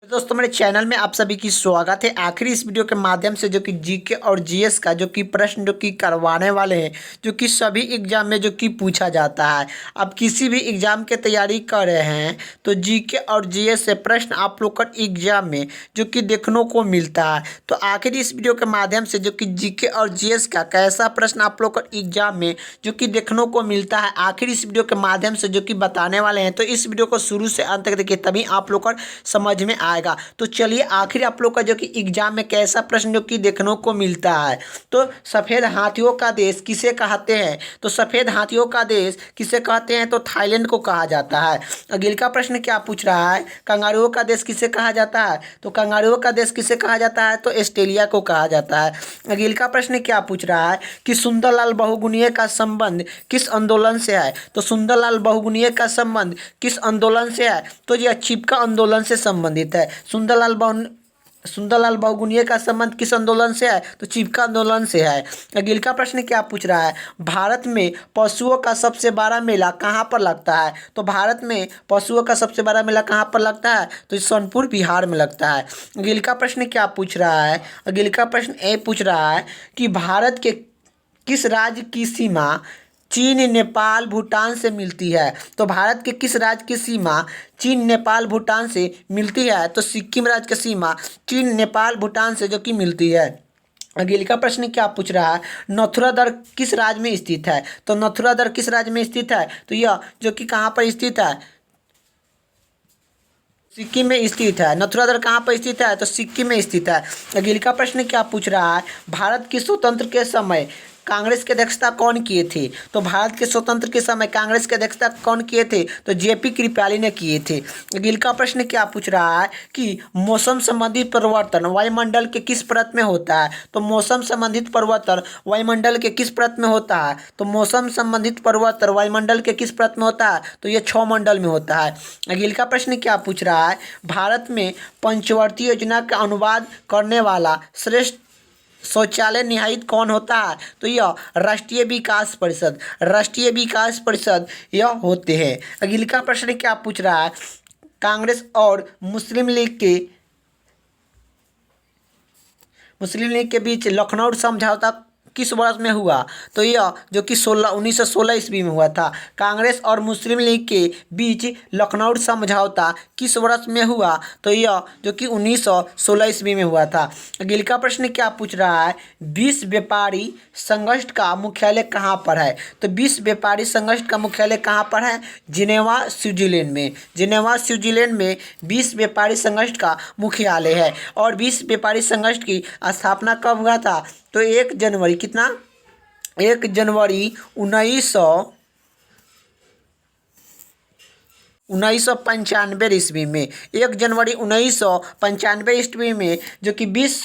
दोस्तों मेरे चैनल में आप सभी की स्वागत है। आखिर इस वीडियो के माध्यम से जो कि जीके और जीएस का जो कि प्रश्न जो कि करवाने वाले हैं, जो कि सभी एग्जाम में जो कि पूछा जाता है। अब किसी भी एग्जाम के तैयारी कर रहे हैं तो जीके और जीएस से प्रश्न आप लोग का एग्जाम में जो कि देखने को मिलता है। तो आखिर इस वीडियो के माध्यम से जो कि जीके और जीएस का कैसा प्रश्न आप लोग का एग्जाम में जो कि देखने को मिलता है, आखिर इस वीडियो के माध्यम से जो कि बताने वाले हैं। तो इस वीडियो को शुरू से अंत तक देखिए, तभी आप लोग का समझ में आएगा। तो चलिए आखिर आप लोग का जो कि एग्जाम में कैसा प्रश्न जो कि देखने को मिलता है। तो सफ़ेद हाथियों का देश किसे कहते हैं? तो सफ़ेद हाथियों का देश किसे कहते हैं? तो थाईलैंड को कहा जाता है। अगले का प्रश्न क्या पूछ रहा है? कंगारुओं का देश किसे कहा जाता है? तो कंगारुओं का देश किसे कहा जाता है? तो ऑस्ट्रेलिया को कहा जाता है। अगले का प्रश्न क्या पूछ रहा है कि सुंदरलाल बहुगुणीय का संबंध किस आंदोलन से है? तो सुंदरलाल बहुगुणीय का संबंध किस आंदोलन से है? तो यह चिपका आंदोलन से संबंधित है। सुंदरलाल बहुगुणीय का संबंध किस आंदोलन से है? तो चिपका आंदोलन से है। अगले का प्रश्न क्या पूछ रहा है? भारत में पशुओं का सबसे बड़ा मेला कहाँ पर लगता है? तो भारत में पशुओं का सबसे बड़ा मेला कहाँ पर लगता है? तो सोनपुर बिहार में लगता है। अगले का प्रश्न क्या पूछ रहा है? अगले का प्रश्न ये पूछ रहा है कि भारत के किस राज्य की सीमा चीन, नेपाल, भूटान से मिलती है? तो भारत के किस राज्य की सीमा चीन, नेपाल, भूटान से मिलती है? तो सिक्किम राज्य की सीमा चीन, नेपाल, भूटान से जो कि मिलती है। अगले का प्रश्न क्या पूछ रहा है? नथुरादर किस राज्य में स्थित है? तो नथुरादर किस राज्य में स्थित है? तो यह जो कि कहाँ पर स्थित है? सिक्किम में स्थित है। नथुरादर कहाँ पर स्थित है? तो सिक्किम में स्थित है। अगले का प्रश्न क्या पूछ रहा है? भारत की स्वतंत्र के समय कांग्रेस की अध्यक्षता कौन किए थे? तो भारत के स्वतंत्र के समय कांग्रेस की अध्यक्षता कौन किए थे? तो जेपी कृपलानी ने किए थे। अगले का प्रश्न क्या पूछ रहा है कि मौसम संबंधित परिवर्तन वायुमंडल के किस परत में होता है? तो मौसम संबंधित परिवर्तन वायुमंडल के किस परत में होता है? तो मौसम संबंधित परिवर्तन वायुमंडल के किस परत में होता है? तो यह 6 मंडल में होता है। अगले का प्रश्न क्या पूछ रहा है? भारत में पंचवर्ती योजना का अनुवाद करने वाला श्रेष्ठ शौचालय निहायित कौन होता है? तो यह राष्ट्रीय विकास परिषद यह होते हैं। अगले का प्रश्न क्या पूछ रहा है? कांग्रेस और मुस्लिम लीग के बीच लखनऊ समझौता किस वर्ष में हुआ? तो यह जो कि 1916 ईस्वी में हुआ था। कांग्रेस और मुस्लिम लीग के बीच लखनऊ समझौता किस वर्ष में हुआ? तो यह जो कि 1916 ईस्वी में हुआ था। अगले का प्रश्न क्या पूछ रहा है? विश्व व्यापारी संगठन का मुख्यालय कहाँ पर है? तो विश्व व्यापारी संगठन का मुख्यालय कहाँ पर है? जिनेवा, स्विट्जरलैंड में विश्व व्यापारी संगठन का मुख्यालय है। और विश्व व्यापारी संगठन की स्थापना कब हुआ था? तो 1 जनवरी 1995 ईस्वी में। 1 जनवरी 1995 ईस्वी में जो कि विश्व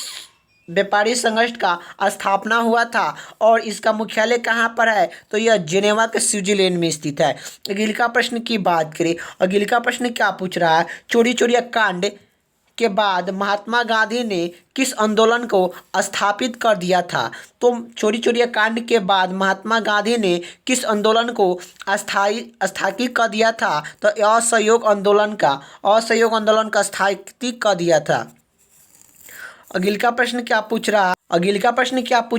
व्यापारी संगठन का स्थापना हुआ था। और इसका मुख्यालय कहाँ पर है? तो यह जिनेवा के स्विट्जरलैंड में स्थित है। अगले का प्रश्न की बात करें। अगले का प्रश्न क्या पूछ रहा है? चोरी चोरिया कांड के बाद महात्मा गांधी ने किस आंदोलन को स्थापित कर दिया था? तो चोरी चोरिया कांड के बाद महात्मा गांधी ने किस आंदोलन को स्थापित कर दिया था? तो असहयोग आंदोलन का स्थापित कर दिया था। अगले का प्रश्न क्या पूछ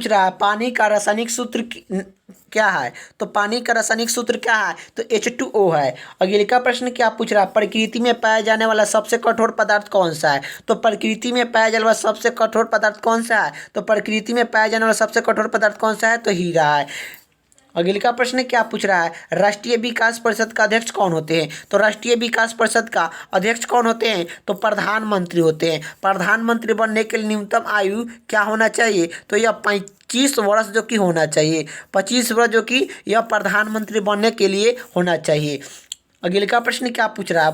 रहा है? पानी का रासायनिक सूत्र क्या है? तो पानी का रासायनिक सूत्र क्या है? तो H2O है। अगले का प्रश्न क्या पूछ रहा है? प्रकृति में पाया जाने वाला सबसे कठोर पदार्थ कौन सा है? तो प्रकृति में पाया जाने वाला सबसे कठोर पदार्थ कौन सा है? तो प्रकृति में पाया जाने वाला सबसे कठोर पदार्थ कौन सा है? तो हीरा है। अगले का प्रश्न क्या पूछ रहा है? राष्ट्रीय विकास परिषद का अध्यक्ष कौन होते हैं? तो राष्ट्रीय विकास परिषद का अध्यक्ष कौन होते हैं? तो प्रधानमंत्री होते हैं। प्रधानमंत्री बनने के लिए न्यूनतम आयु क्या होना चाहिए? तो यह 25 वर्ष जो कि होना चाहिए। 25 वर्ष जो कि यह प्रधानमंत्री बनने के लिए होना चाहिए। अगले का प्रश्न क्या पूछ रहा है?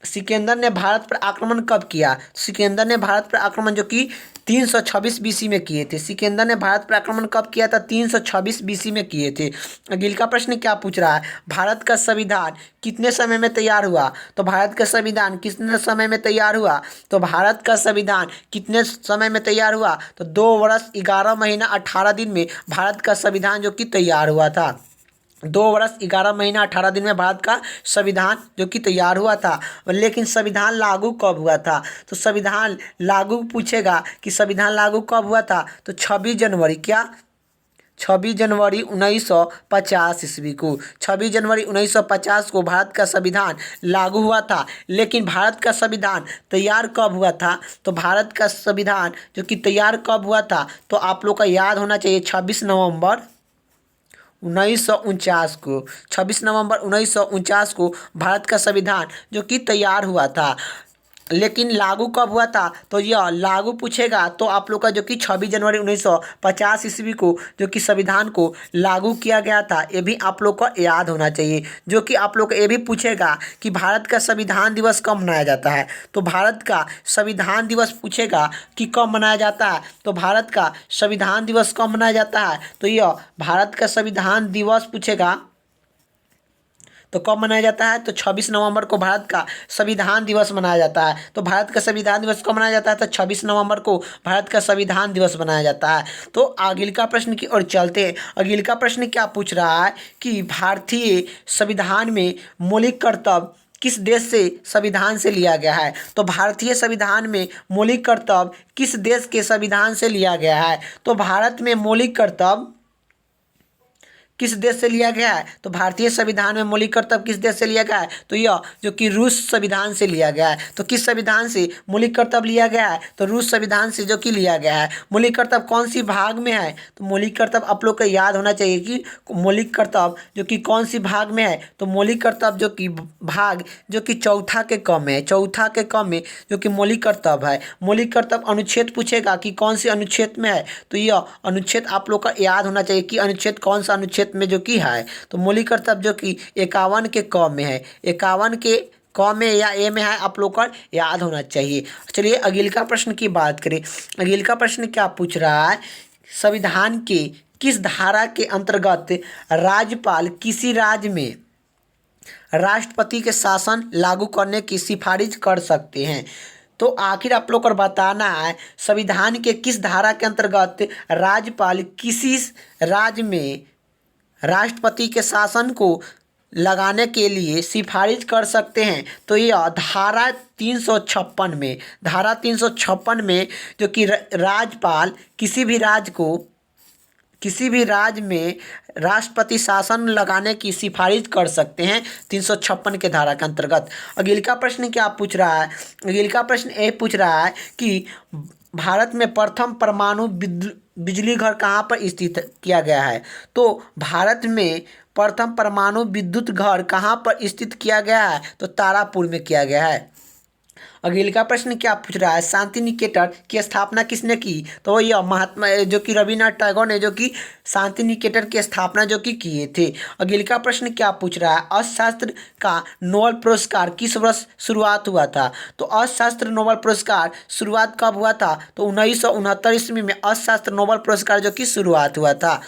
सिकंदर ने भारत पर आक्रमण कब किया? सिकंदर ने भारत पर आक्रमण जो कि 326 बीसी में किए थे। सिकंदर ने भारत पर आक्रमण कब किया था? 326 बीसी में किए थे। अगले का प्रश्न क्या पूछ रहा है? भारत का संविधान कितने समय में तैयार हुआ? तो भारत का संविधान कितने समय में तैयार हुआ? तो भारत का संविधान कितने समय में तैयार हुआ? तो 2 वर्ष 11 महीना 18 दिन में भारत का संविधान जो कि तैयार हुआ था। 2 वर्ष 11 महीना 18 दिन में भारत का संविधान जो कि तैयार हुआ था। लेकिन संविधान लागू कब हुआ था? तो संविधान लागू पूछेगा कि संविधान लागू कब हुआ था, तो 26 जनवरी, क्या 26 जनवरी 1950 ईस्वी को, 26 जनवरी 1950 को भारत का संविधान लागू हुआ था। लेकिन भारत का संविधान तैयार कब हुआ था? तो भारत का संविधान जो कि तैयार कब हुआ था, तो आप लोग का याद होना चाहिए 26 नवंबर 1949 को, 26 नवंबर 1949 को भारत का संविधान जो कि तैयार हुआ था। लेकिन लागू कब हुआ था? तो यह लागू पूछेगा तो आप लोग का जो कि 26 जनवरी 1950 ईस्वी को जो कि संविधान को लागू किया गया था, ये भी आप लोग को याद होना चाहिए। जो कि आप लोग को ये भी पूछेगा कि भारत का संविधान दिवस कब मनाया जाता है, तो भारत का संविधान दिवस पूछेगा कि कब मनाया जाता है। तो भारत का संविधान दिवस कब मनाया जाता है, तो यह भारत का संविधान दिवस पूछेगा तो कब मनाया जाता है, तो 26 नवंबर को भारत का संविधान दिवस मनाया जाता है। तो भारत का संविधान दिवस कब मनाया जाता है, तो 26 नवंबर को भारत का संविधान दिवस मनाया जाता है। तो अगले का प्रश्न की ओर चलते हैं। अगले का प्रश्न क्या पूछ रहा है कि भारतीय संविधान में मौलिक कर्तव्य किस देश से संविधान से लिया गया है? तो भारतीय संविधान में मौलिक कर्तव्य किस देश के संविधान से लिया गया है? तो भारत में मौलिक कर्तव्य किस देश से लिया गया है? तो भारतीय संविधान में मौलिक कर्तव्य किस देश से लिया गया है? तो यह जो कि रूस संविधान से लिया गया है। तो किस संविधान से मौलिक कर्तव्य लिया गया है? तो रूस संविधान से जो कि लिया गया है। मौलिक कर्तव्य कौन सी भाग में है? तो मौलिक कर्तव्य आप लोग को याद होना चाहिए कि मौलिक कर्तव्य जो कि कौन सी भाग में है, तो मौलिक कर्तव्य जो कि भाग जो कि चौथा के कम है, चौथा के कम में जो कि मौलिक कर्तव्य है। मौलिक कर्तव्य अनुच्छेद पूछेगा कि कौन सी अनुच्छेद में है, तो यह अनुच्छेद आप लोग का याद होना चाहिए कि अनुच्छेद कौन सा अनुच्छेद में जो कि है। तो मौलिक कर्तव्य जो कि 51 के क में है, 51 के क में या ए में है, आप लोग को याद होना चाहिए। चलिए अगले का प्रश्न की बात करें। अगले का प्रश्न क्या पूछ रहा है, संविधान के किस धारा के अंतर्गत राज्यपाल किसी राज्य में राष्ट्रपति के शासन लागू करने की सिफारिश कर सकते हैं? तो आखिर आप लोग को बताना है संविधान के किस धारा के अंतर्गत राज्यपाल किसी राज्य में राष्ट्रपति के शासन को लगाने के लिए सिफारिश कर सकते हैं। तो यह धारा 356 में, धारा 356 में जो कि राज्यपाल किसी भी राज्य में राष्ट्रपति शासन लगाने की सिफारिश कर सकते हैं 356 के धारा के अंतर्गत। अगले का प्रश्न क्या पूछ रहा है? अगले का प्रश्न ये पूछ रहा है कि भारत में प्रथम परमाणु बिजली घर कहाँ पर स्थित किया गया है? तो भारत में प्रथम परमाणु विद्युत घर कहाँ पर स्थित किया गया है? तो तारापुर में किया गया है। अगले का प्रश्न क्या पूछ रहा है, शांति निकेतन की स्थापना किसने की? तो यह महात्मा जो कि रविन्द्रनाथ टैगोर ने जो कि शांति निकेतन की स्थापना जो कि किए थे। अगले का प्रश्न क्या पूछ रहा है, अर्थशास्त्र का नोबेल पुरस्कार किस वर्ष शुरुआत हुआ था? तो अर्थशास्त्र नोबेल पुरस्कार शुरुआत कब हुआ था? तो 1969 ईस्वी में अर्थशास्त्र नोबेल पुरस्कार जो कि शुरुआत हुआ था।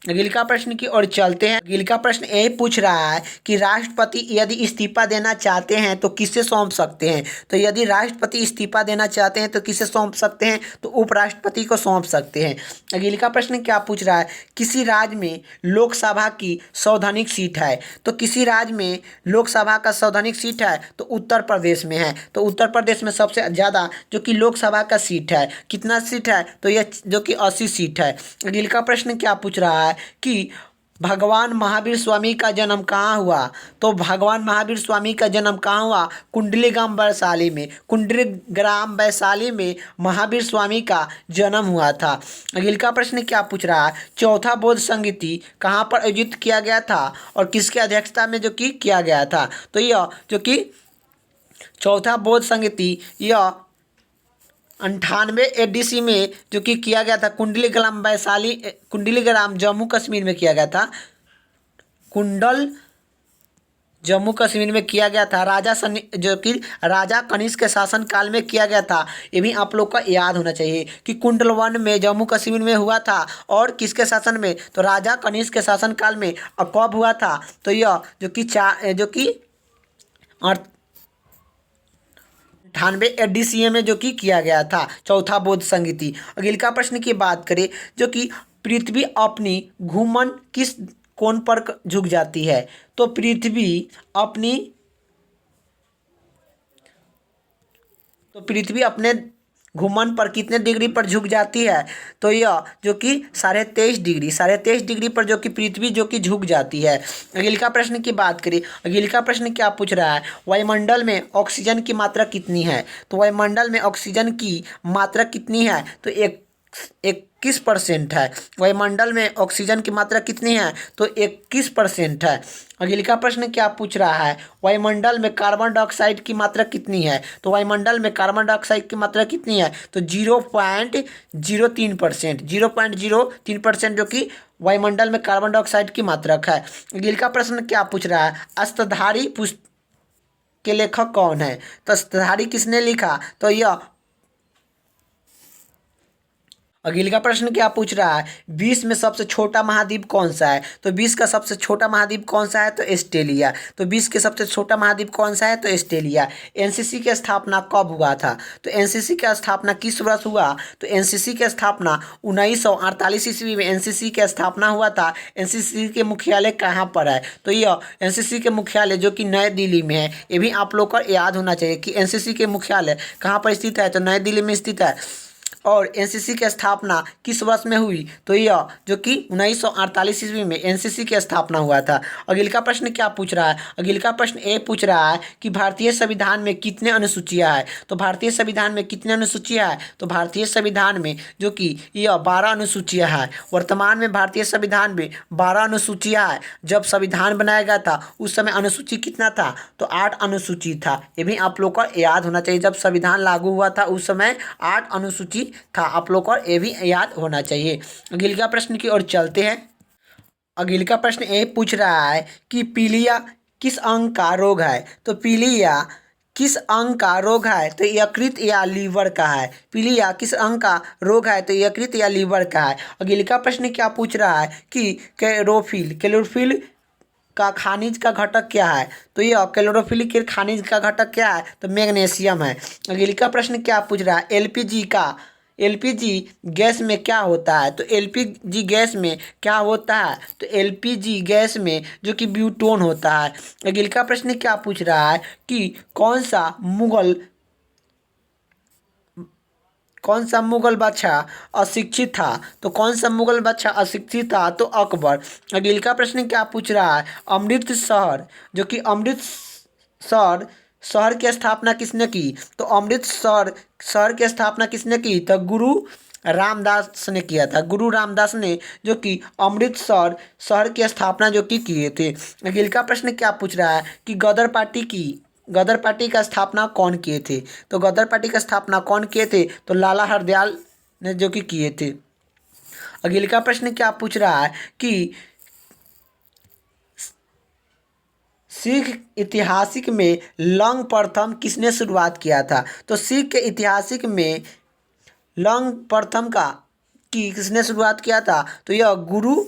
अगले का प्रश्न की ओर चलते हैं। अगले का प्रश्न यही पूछ रहा है कि राष्ट्रपति यदि इस्तीफा देना चाहते हैं तो किसे सौंप सकते हैं? तो यदि राष्ट्रपति इस्तीफा देना चाहते हैं तो किसे सौंप सकते हैं? तो उपराष्ट्रपति को सौंप सकते हैं। अगले का प्रश्न क्या पूछ रहा है, किसी राज्य में लोकसभा की संवैधानिक सीट है? तो किसी राज्य में लोकसभा का संवैधानिक सीट है? तो उत्तर प्रदेश में है। तो उत्तर प्रदेश में सबसे ज़्यादा जो कि लोकसभा का सीट है, कितना सीट है? तो यह जो कि 80 सीट है। अगले का प्रश्न क्या पूछ रहा है कि भगवान महावीर स्वामी का जन्म कहाँ हुआ? तो भगवान महावीर स्वामी का जन्म कहाँ हुआ? कुंडलीग्राम वैशाली में, कुंडलीग्राम वैशाली में महावीर स्वामी का जन्म हुआ था। अगले का प्रश्न क्या पूछ रहा है, चौथा बौद्ध संगीति कहाँ पर आयोजित किया गया था और किसके अध्यक्षता में जो कि किया गया था? तो यह जो कि चौथा बौद्ध संगीति यह 98 ADC में जो कि किया गया था कुंडलीग्राम वैशाली, कुंडलीग्राम जम्मू कश्मीर में किया गया था। कुंडल जम्मू कश्मीर में किया गया था। जो कि राजा कनिष्क के शासन काल में किया गया था। ये भी आप लोग का याद होना चाहिए कि कुंडल वन में जम्मू कश्मीर में हुआ था और किसके शासन में? तो राजा कनिष्क के शासन काल में। और कब हुआ था? तो यह जो कि 98 ADC में जो कि किया गया था चौथा बौद्ध संगीति। अगले का प्रश्न की बात करें जो कि पृथ्वी अपनी घूर्णन किस कोण पर झुक जाती है? तो पृथ्वी अपने घूमन पर कितने डिग्री पर झुक जाती है? तो यह जो कि 23.5 डिग्री पर जो कि पृथ्वी जो कि झुक जाती है। अगले का प्रश्न की बात करें, अगले का प्रश्न क्या पूछ रहा है? वायुमंडल में ऑक्सीजन की मात्रा कितनी है? तो वायुमंडल में ऑक्सीजन की मात्रा कितनी है? तो 21% है। वायुमंडल में ऑक्सीजन की मात्रा कितनी है? तो 21% है। अगले का प्रश्न क्या पूछ रहा है? वायुमंडल में कार्बन डाइऑक्साइड की मात्रा कितनी है? तो वायुमंडल में कार्बन डाइऑक्साइड की मात्रा कितनी है? तो 0.03%, 0.03% जो कि वायुमंडल में कार्बन डाइऑक्साइड की मात्रा है। अगले का प्रश्न क्या पूछ रहा है? अष्टधारी पुस्तक के लेखक कौन है? तो अष्टधारी किसने लिखा? तो यह अगले का प्रश्न क्या पूछ रहा है? विश्व में सबसे छोटा महाद्वीप कौन सा है? तो विश्व का सबसे छोटा महाद्वीप कौन सा है? तो ऑस्ट्रेलिया। तो विश्व के सबसे छोटा महाद्वीप कौन सा है? तो ऑस्ट्रेलिया। एनसीसी की स्थापना कब हुआ था? तो एनसीसी की स्थापना किस वर्ष हुआ? तो एनसीसी की स्थापना 1948 ईस्वी में एनसीसी की स्थापना हुआ था। एनसीसी के मुख्यालय कहाँ पर है? तो यह एनसीसी के मुख्यालय जो कि नई दिल्ली में है। ये भी आप लोग को याद होना चाहिए कि एनसीसी के मुख्यालय कहाँ पर स्थित है? तो नई दिल्ली में स्थित है। और एनसीसी की स्थापना किस वर्ष में हुई? तो यह जो कि 1948 ईस्वी में एनसीसी की स्थापना हुआ था। अगले का प्रश्न क्या पूछ रहा है? अगले का प्रश्न ये पूछ रहा है कि भारतीय संविधान में कितने अनुसूचियां हैं? तो भारतीय संविधान में कितने अनुसूचियां हैं? तो भारतीय संविधान में जो कि यह 12 अनुसूचियां हैं। वर्तमान में भारतीय संविधान में 12 अनुसूचियां हैं। जब संविधान बनाया गया था उस समय अनुसूची कितना था? तो 8 अनुसूची था। ये भी आप लोग को याद होना चाहिए। जब संविधान लागू हुआ था उस समय 8 अनुसूची था। आप लोग को ये भी याद होना चाहिए। अगले का प्रश्न की ओर चलते हैं। अगले का प्रश्न ये पूछ रहा है कि पीलिया किस अंग का रोग है? तो पीलिया किस अंग का रोग है? तो यकृत या लीवर का है। पीलिया किस अंग का रोग है? तो यकृत या लीवर का है। अगले का प्रश्न क्या पूछ रहा है कि क्लोरोफिल का खनिज का घटक क्या है? तो यह क्लोरोफिल के खनिज का घटक क्या है? तो मैग्नीशियम है। अगले का प्रश्न क्या पूछ रहा है? एलपीजी गैस में क्या होता है? तो एलपीजी गैस में क्या होता है? तो एलपीजी गैस में जो कि ब्यूटोन होता है। अगले का प्रश्न क्या पूछ रहा है कि कौन सा मुगल बादशाह अशिक्षित था? तो कौन सा मुगल बादशाह अशिक्षित था? तो अकबर। अगले का प्रश्न क्या पूछ रहा है? अमृतसर जो कि अमृतसर शहर की स्थापना किसने की? तो अमृतसर शहर की स्थापना किसने की? तो गुरु रामदास ने किया था। गुरु रामदास ने जो कि अमृतसर शहर की स्थापना जो कि किए थे। अगले का प्रश्न क्या पूछ रहा है कि गदर पार्टी का स्थापना कौन किए थे? तो गदर पार्टी का स्थापना कौन किए थे? तो लाला हरदयाल ने जो कि किए थे। अगले का प्रश्न क्या पूछ रहा है कि सिख इतिहासिक में लंग प्रथम किसने शुरुआत किया था? तो सिख के इतिहासिक में लंग प्रथम का की किसने शुरुआत किया था? तो यह गुरु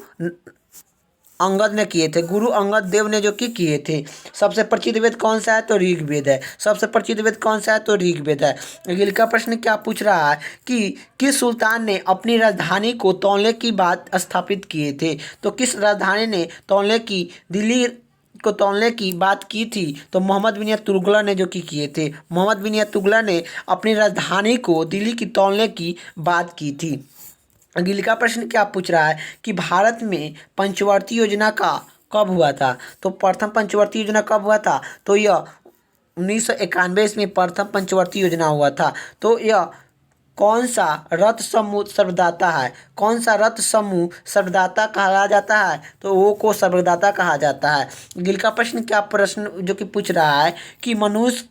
अंगद ने किए थे। गुरु अंगद देव ने जो कि किए थे। सबसे प्रसिद्ध वेद कौन सा है? तो ऋग्वेद है। सबसे प्रसिद्ध वेद कौन सा है? तो ऋग्वेद है। अगले का प्रश्न क्या पूछ रहा है कि किस सुल्तान ने अपनी राजधानी को तौलने की बात स्थापित किए थे? तो किस राजधानी ने दिल्ली को तौलने की बात की थी? तो मोहम्मद बिन तुगलक ने जो कि किए थे। मोहम्मद बिन तुगलक ने अपनी राजधानी को दिल्ली की तौलने की बात की थी। अगले का प्रश्न क्या पूछ रहा है कि भारत में पंचवर्ती योजना का कब हुआ था? तो प्रथम पंचवर्ती योजना कब हुआ था? तो यह 1991 ईस्वी में प्रथम पंचवर्ती योजना हुआ था। तो यह कौन सा रथ समूह सर्वदाता है? कौन सा रथ समूह सर्वदाता कहा जाता है? तो वो को सर्वदाता कहा जाता है। अगले का प्रश्न क्या प्रश्न जो कि पूछ रहा है कि मनुष्य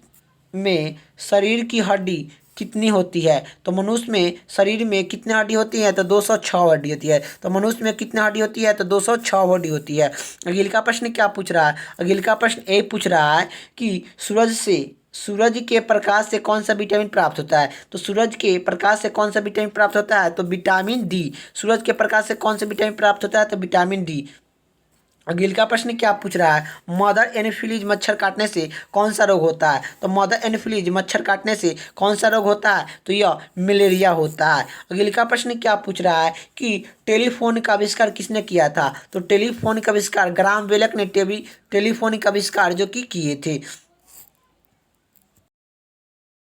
में शरीर की हड्डी कितनी होती है? तो मनुष्य में शरीर में कितनी हड्डी होती है? तो 206 हड्डी होती है। तो मनुष्य में कितनी हड्डी होती है? तो 206 हड्डी होती है। अगले का प्रश्न क्या पूछ रहा है? अगले का प्रश्न ये पूछ रहा है कि सूरज के प्रकाश से कौन सा विटामिन प्राप्त होता है? तो सूरज के प्रकाश से कौन सा विटामिन प्राप्त होता है? तो विटामिन डी। सूरज के प्रकाश से कौन सा विटामिन प्राप्त होता है? तो विटामिन डी। अगले का प्रश्न क्या पूछ रहा है, मदर एनोफिलीज मच्छर काटने से कौन सा रोग होता है। तो मदर एनोफिलीज मच्छर काटने से कौन सा रोग होता है, तो यह मलेरिया होता है। अगले का प्रश्न क्या पूछ रहा है कि टेलीफोन का आविष्कार किसने किया था। तो टेलीफोन का आविष्कार ग्राहम बेल ने टेलीफोन का आविष्कार जो कि किए थे।